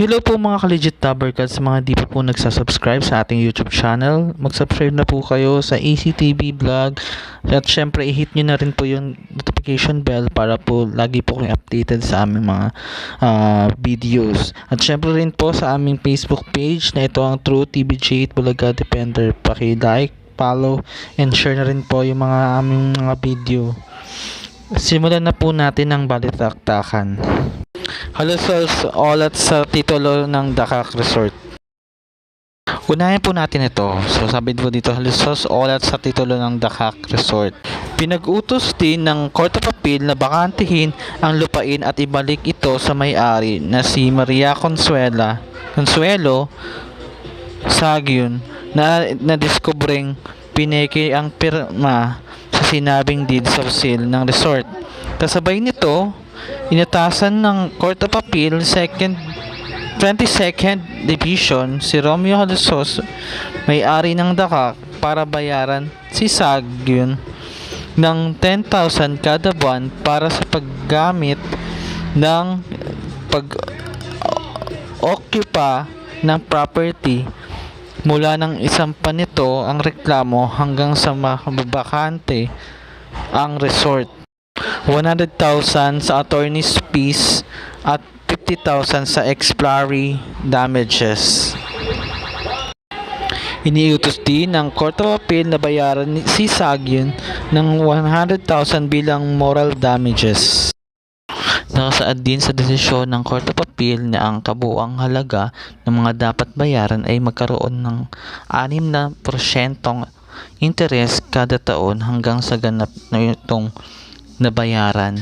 Hello po mga ka-legit Tabercats, sa mga di pa po nagsasubscribe sa ating YouTube channel. Mag-subscribe na po kayo sa ACTV Vlog. At syempre i-hit nyo na rin po yung notification bell para po lagi po kayo updated sa aming mga videos. At syempre rin po sa aming Facebook page na ito ang True TBJ Bulaga Defender. Paki-like, follow, and share na rin po yung mga aming mga video. Simulan na po natin ang balitaktakan. Halusos olat sa titulo ng Dakak Resort. Unahin po natin ito. So sabi po dito, halusos olat sa titulo ng Dakak Resort. Pinag-utos din ng Court of Appeal na bakantihin ang lupain at ibalik ito sa may-ari na si Maria Consuelo Sagyun na nadiskubreng pineke ang pirma sa sinabing deeds of sale ng resort. Kasabay nito, inatasan ng Court of Appeal 22nd Division si Romeo Halusos, may-ari ng Dakak, para bayaran si Sagyun ng 10,000 kada buwan para sa paggamit ng pag-occupy ng property mula ng isampa nito ang reklamo hanggang sa mababakante ang resort. 100,000 sa attorney's fees at 50,000 sa exemplary damages. Iniutos din ng Court of Appeal na bayaran si Sagyun ng 100,000 bilang moral damages. Nakasaad din sa desisyon ng Court of Appeal na ang kabuuang halaga ng mga dapat bayaran ay magkaroon ng 6% interes kada taon hanggang sa ganap na itong nabayaran.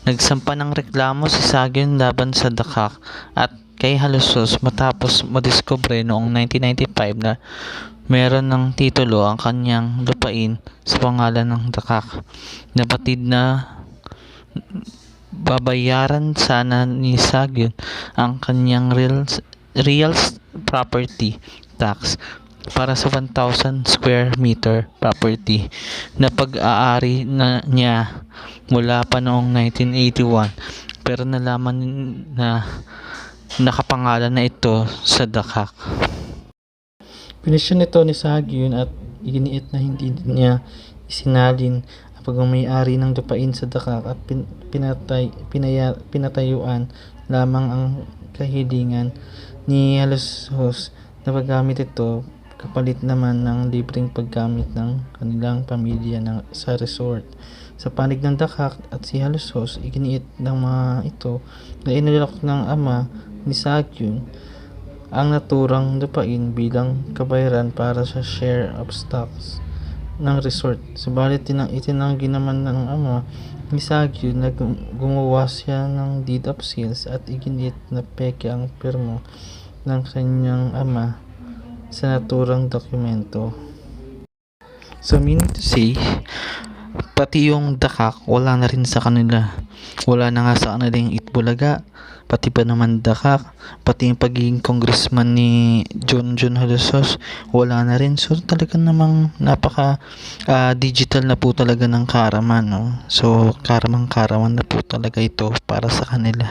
Nagsampa ng reklamo si Sagyun laban sa Dakak at kay Halusos matapos madiskubre noong 1995 na meron ng titulo ang kanyang lupain sa pangalan ng Dakak. Nabatid na babayaran sana ni Sagyun ang kanyang real property tax para sa 1,000 square meter property na pag-aari na niya mula pa noong 1981, pero nalaman na nakapangalan na ito sa Dakak. Pinisyon nito ni Sagyun at iginiit na hindi niya isinalin ang pagmamay-ari ng lupain sa Dakak at pinatayuan lamang ang kahilingan ni Halusos na paggamit ito kapalit naman ng libreng paggamit ng kanilang pamilya sa resort. Sa panig ng Dakak at si Halusos, iginiit ng mga ito na inilok ng ama ni Sagyun ang naturang lupain bilang kabayaran para sa share of stocks ng resort. Subalit itinanggi naman ng ama ni Sagyun na gumawa siya ng deed of sales at iginiit na peke ang pirma ng kanyang ama sa naturang dokumento. So meaning to say, pati yung Dakak wala na rin sa kanila. Wala na nga sa kanila yung Itbulaga, pati pa naman Dakak, pati yung pagiging congressman ni John Halusos wala na rin. So talaga namang napaka digital na po talaga ng Karaman, no? So karamang-karaman na po talaga ito para sa kanila.